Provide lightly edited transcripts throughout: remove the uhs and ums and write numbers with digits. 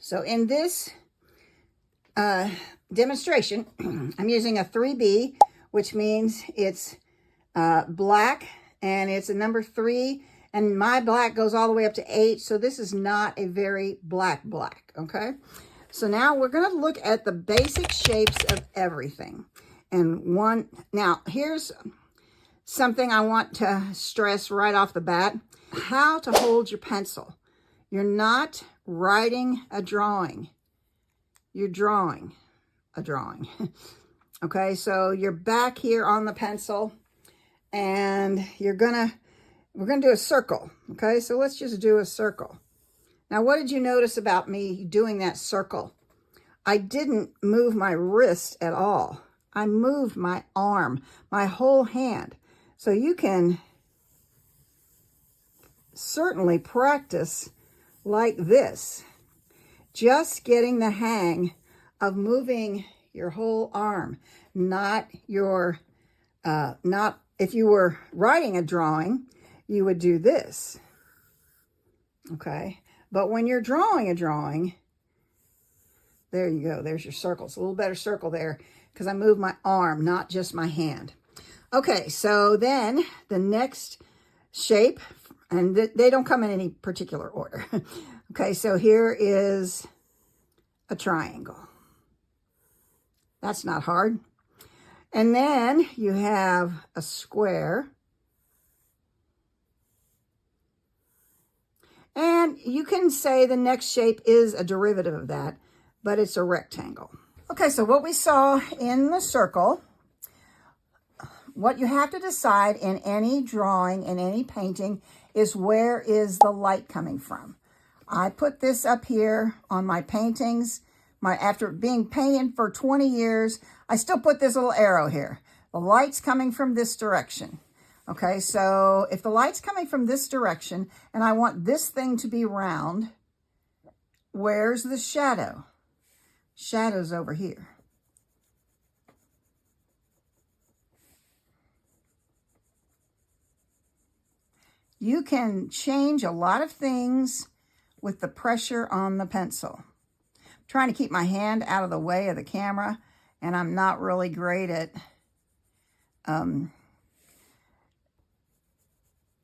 So in this demonstration, I'm using a 3B, which means it's black, and it's a number 3, and my black goes all the way up to 8, so this is not a very black, okay? So now we're going to look at the basic shapes of everything. And now here's something I want to stress right off the bat: how to hold your pencil. You're not writing a drawing. You're drawing a drawing. Okay, so you're back here on the pencil, and we're gonna do a circle. Okay, so let's just do a circle. Now, what did you notice about me doing that circle? I didn't move my wrist at all. I moved my arm, my whole hand. So you can certainly practice like this, just getting the hang of moving your whole arm, not if you were writing a drawing, you would do this, okay? But when you're drawing a drawing, there you go, there's your circle. It's a little better circle there because I moved my arm, not just my hand. Okay, so then the next shape, and they don't come in any particular order. Okay, so here is a triangle. That's not hard. And then you have a square. And you can say the next shape is a derivative of that, but it's a rectangle. Okay, so what we saw in the circle, what you have to decide in any drawing, in any painting, is where is the light coming from. I put this up here on my paintings. After being painted for 20 years, I still put this little arrow here. The light's coming from this direction. Okay, so if the light's coming from this direction and I want this thing to be round, where's the shadow? Shadow's over here. You can change a lot of things with the pressure on the pencil. I'm trying to keep my hand out of the way of the camera, and I'm not really great at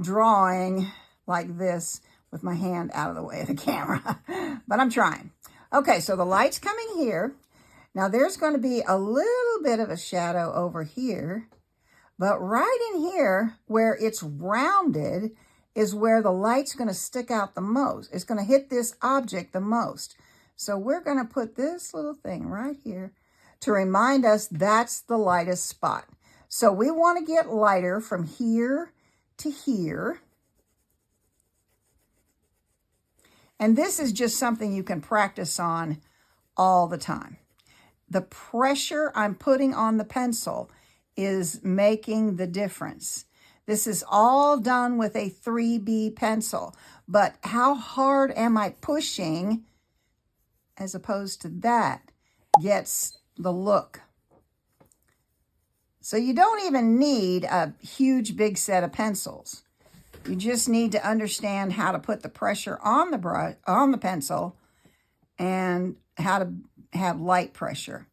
drawing like this with my hand out of the way of the camera, but I'm trying. Okay, so the light's coming here. Now there's going to be a little bit of a shadow over here, but right in here where it's rounded is where the light's going to stick out the most. It's going to hit this object the most. So we're going to put this little thing right here to remind us that's the lightest spot. So we want to get lighter from here to here. And this is just something you can practice on all the time. The pressure I'm putting on the pencil is making the difference. This is all done with a 3B pencil, but how hard am I pushing as opposed to that gets the look. So you don't even need a huge big set of pencils. You just need to understand how to put the pressure on the brush, on the pencil, and how to have light pressure.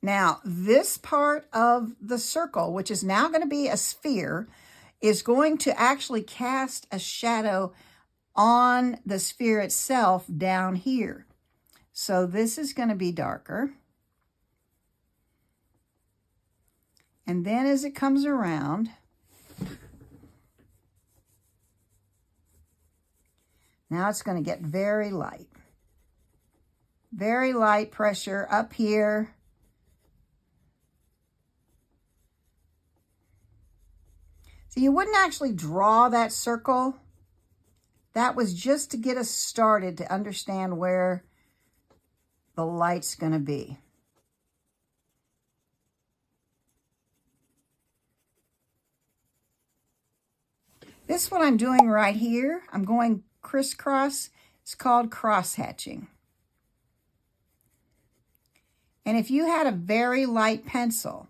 Now, this part of the circle, which is now going to be a sphere, is going to actually cast a shadow on the sphere itself down here. So this is going to be darker. And then as it comes around, now it's going to get very light. Very light pressure up here. So you wouldn't actually draw that circle. That was just to get us started to understand where the light's going to be. This what I'm doing right here. I'm going crisscross. It's called cross-hatching. And if you had a very light pencil,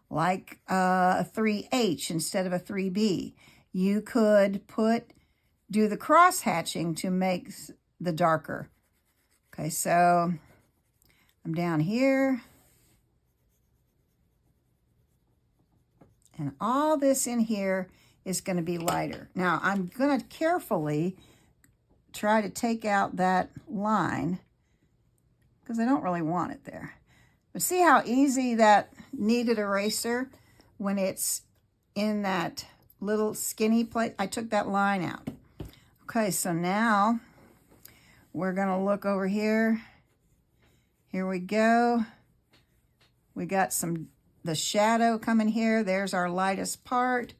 like a 3H instead of a 3B, you could do the cross-hatching to make the darker. Okay, so I'm down here. And all this in here is going to be lighter. Now, I'm going to carefully try to take out that line because I don't really want it there. But see how easy that kneaded eraser, when it's in that little skinny plate, I took that line out. Okay, so now we're going to look over here. Here we go. We got the shadow coming here. There's our lightest part.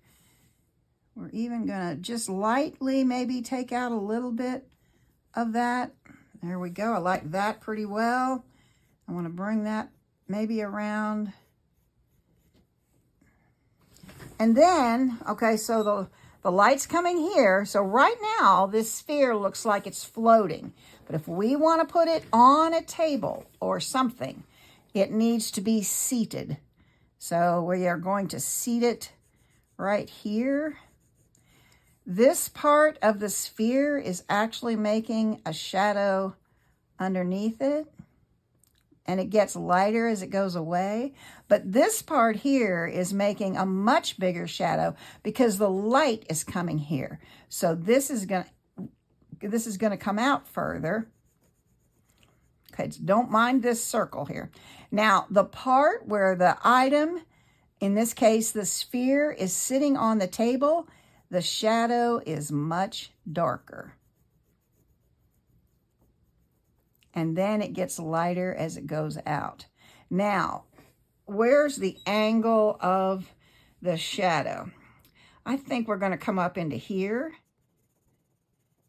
We're even going to just lightly maybe take out a little bit of that. There we go. I like that pretty well. I want to bring that maybe around. And then, okay, so the light's coming here. So right now, this sphere looks like it's floating. But if we want to put it on a table or something, it needs to be seated. So we are going to seat it right here. This part of the sphere is actually making a shadow underneath it, and it gets lighter as it goes away. But this part here is making a much bigger shadow because the light is coming here. So this is going to come out further. Okay, so don't mind this circle here. Now, the part where the item, in this case, the sphere, is sitting on the table, the shadow is much darker. And then it gets lighter as it goes out. Now, where's the angle of the shadow? I think we're going to come up into here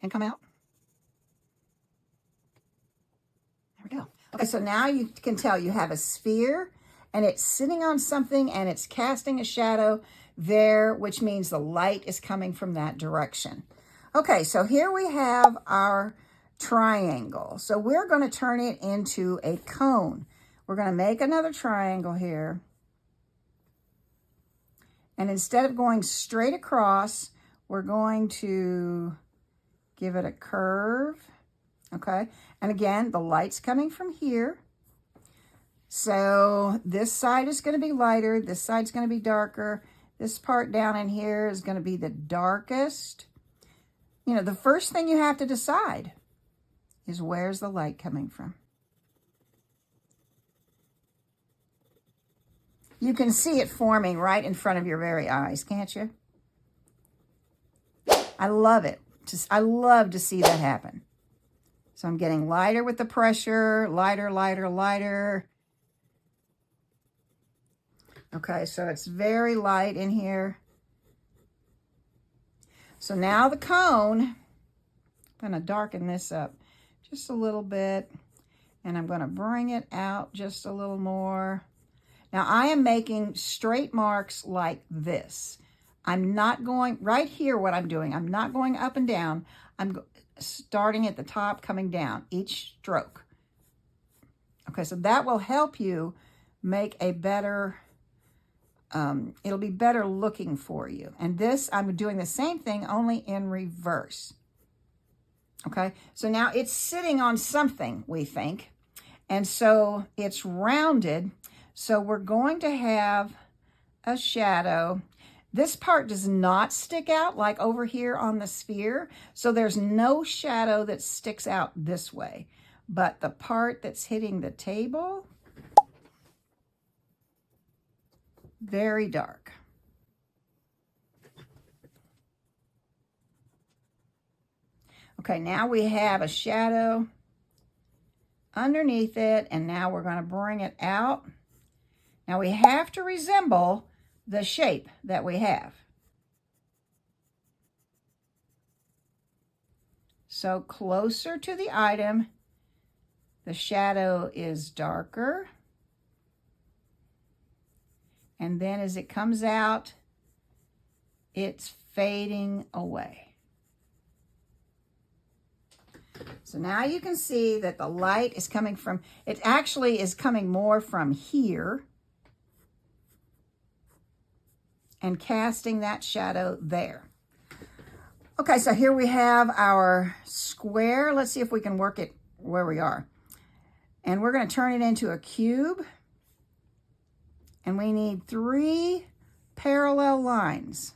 and come out. There we go. Okay, so now you can tell you have a sphere and it's sitting on something and it's casting a shadow there, which means the light is coming from that direction. Okay, so here we have our triangle. So we're going to turn it into a cone. We're going to make another triangle here. And instead of going straight across, we're going to give it a curve. Okay, and again, the light's coming from here. So this side is going to be lighter. This side's going to be darker. This part down in here is going to be the darkest. You know, the first thing you have to decide is where's the light coming from. You can see it forming right in front of your very eyes, can't you? I love it. I love to see that happen. So I'm getting lighter with the pressure, lighter, lighter, lighter. Okay, so it's very light in here. So now the cone, I'm going to darken this up just a little bit, and I'm going to bring it out just a little more. Now I am making straight marks like this. I'm not going, right here what I'm doing, I'm not going up and down. I'm starting at the top, coming down each stroke. Okay, so that will help you make a better, it'll be better looking for you. And this, I'm doing the same thing, only in reverse. Okay, so now it's sitting on something, we think. And so it's rounded. So we're going to have a shadow. This part does not stick out like over here on the sphere. So there's no shadow that sticks out this way. But the part that's hitting the table, very dark. Okay, now we have a shadow underneath it, and now we're going to bring it out. Now we have to resemble the shape that we have. So closer to the item, the shadow is darker. And then as it comes out, it's fading away. So now you can see that the light is coming from, it actually is coming more from here and casting that shadow there. Okay, so here we have our square. Let's see if we can work it where we are. And we're going to turn it into a cube. And we need 3 parallel lines.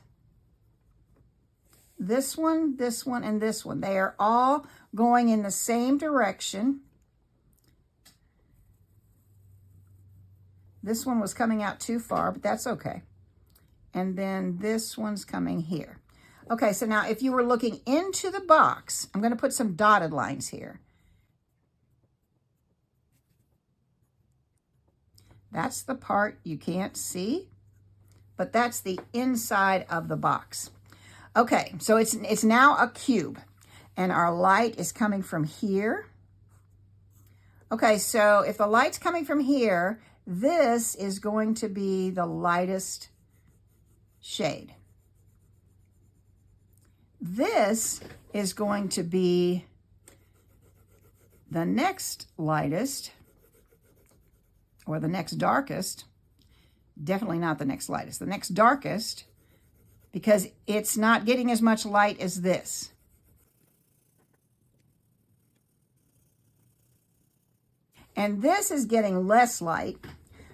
This one, and this one. They are all going in the same direction. This one was coming out too far, but that's okay. And then this one's coming here. Okay, so now if you were looking into the box, I'm going to put some dotted lines here. That's the part you can't see, but that's the inside of the box. Okay, so it's now a cube, and our light is coming from here. Okay, so if the light's coming from here, this is going to be the lightest shade. This is going to be the next lightest, or the next darkest. Definitely not the next lightest, the next darkest, because it's not getting as much light as this. And this is getting less light,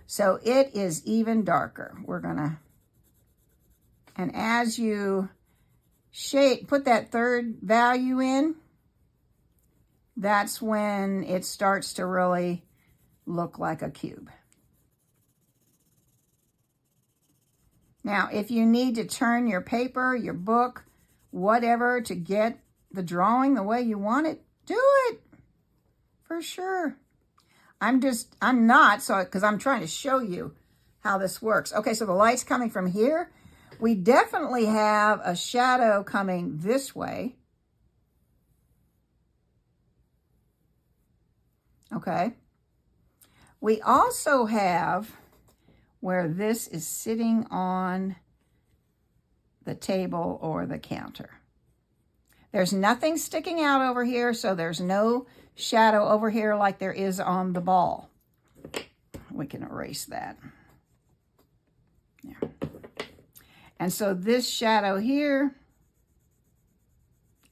so it is even darker. We're gonna, and as you shade, put that third value in, that's when it starts to really look like a cube. Now, if you need to turn your paper, your book, whatever, to get the drawing the way you want it, do it, for sure. I'm not, so, because I'm trying to show you how this works. Okay, so the light's coming from here. We definitely have a shadow coming this way. Okay. We also have where this is sitting on the table or the counter. There's nothing sticking out over here, so there's no shadow over here like there is on the ball. We can erase that. There. And so this shadow here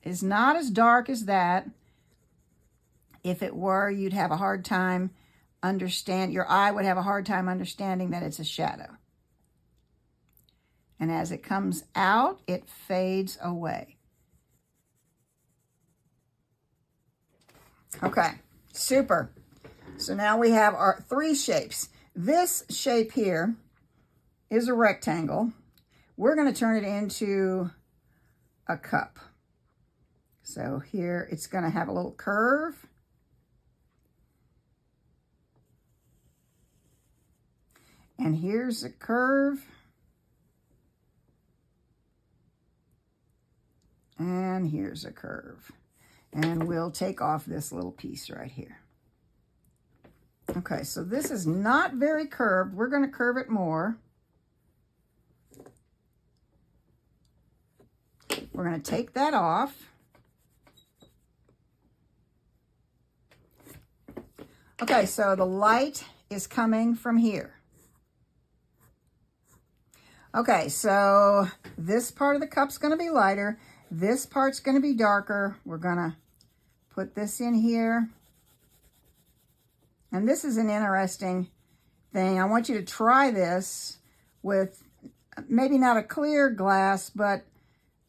is not as dark as that. If it were, you'd have a hard time your eye would have a hard time understanding that it's a shadow. And as it comes out, it fades away. Okay, super. So now we have our 3 shapes. This shape here is a rectangle. We're going to turn it into a cup. So here it's going to have a little curve. And here's a curve. And here's a curve. And we'll take off this little piece right here. Okay, so this is not very curved. We're going to curve it more. We're going to take that off. Okay, so the light is coming from here. Okay, so this part of the cup's going to be lighter. This part's going to be darker. We're going to put this in here. And this is an interesting thing. I want you to try this with maybe not a clear glass, but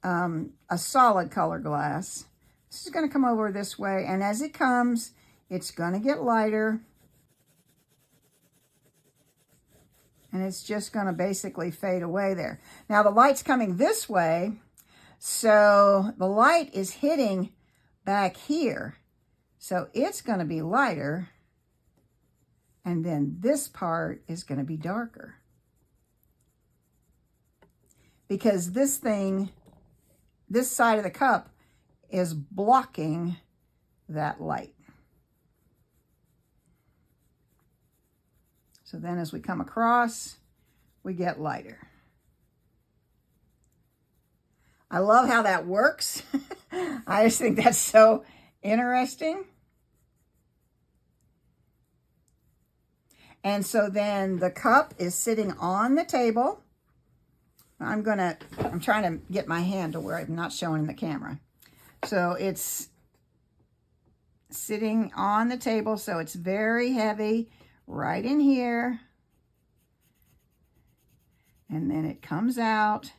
a solid color glass. This is going to come over this way, and as it comes, it's going to get lighter. And it's just going to basically fade away there. Now the light's coming this way, so the light is hitting back here. So it's going to be lighter. And then this part is going to be darker. Because this thing, this side of the cup is blocking that light. So then as we come across, we get lighter. I love how that works. I just think that's so interesting. And so then the cup is sitting on the table. I'm trying to get my hand to where I'm not showing the camera. So it's sitting on the table, so it's very heavy right in here. And then it comes out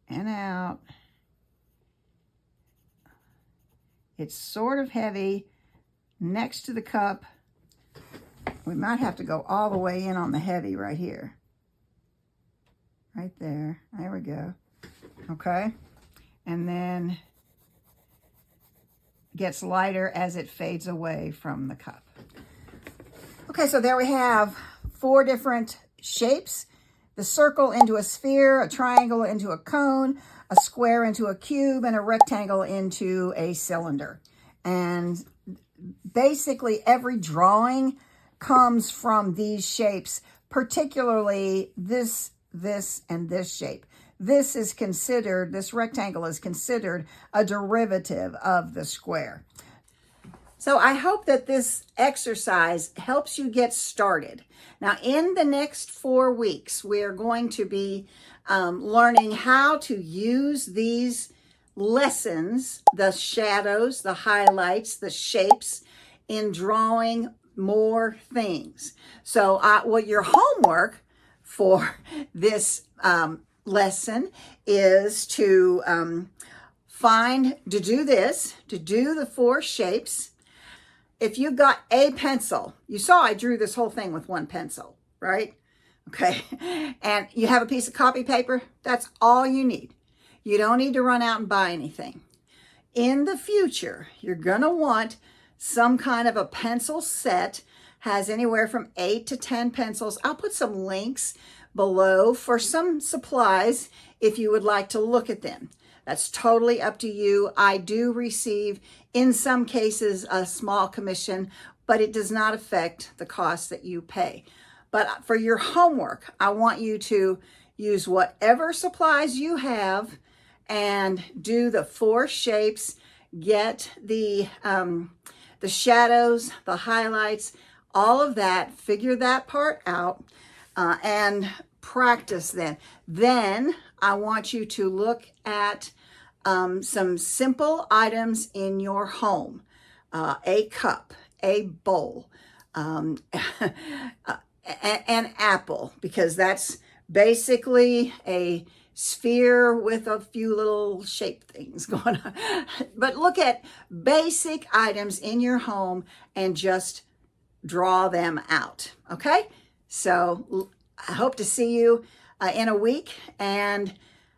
and out. It's sort of heavy next to the cup. We might have to go all the way in on the heavy right here. Right there. There we go. Okay. And then gets lighter as it fades away from the cup. Okay, so there we have 4 different shapes. The circle into a sphere, a triangle into a cone, a square into a cube, and a rectangle into a cylinder. And basically every drawing comes from these shapes, particularly this, and this shape. This rectangle is considered a derivative of the square. So I hope that this exercise helps you get started. Now, in the next 4 weeks, we're going to be learning how to use these lessons, the shadows, the highlights, the shapes, in drawing more things. So what your homework for this lesson is to do the 4 shapes. If you got a pencil, you saw I drew this whole thing with 1 pencil, right? Okay, and you have a piece of copy paper, that's all you need. You don't need to run out and buy anything. In the future, you're gonna want some kind of a pencil set, has anywhere from 8 to 10 pencils. I'll put some links below for some supplies if you would like to look at them. That's totally up to you. I do receive, in some cases, a small commission, but it does not affect the cost that you pay. But for your homework, I want you to use whatever supplies you have and do the 4 shapes, get the shadows, the highlights, all of that, figure that part out, and practice then. Then I want you to look at some simple items in your home. A cup, a bowl, an apple, because that's basically a sphere with a few little shape things going on. But look at basic items in your home and just draw them out, okay? So I hope to see you in a week, and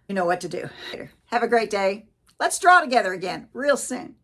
you know what to do. Have a great day. Let's draw together again real soon.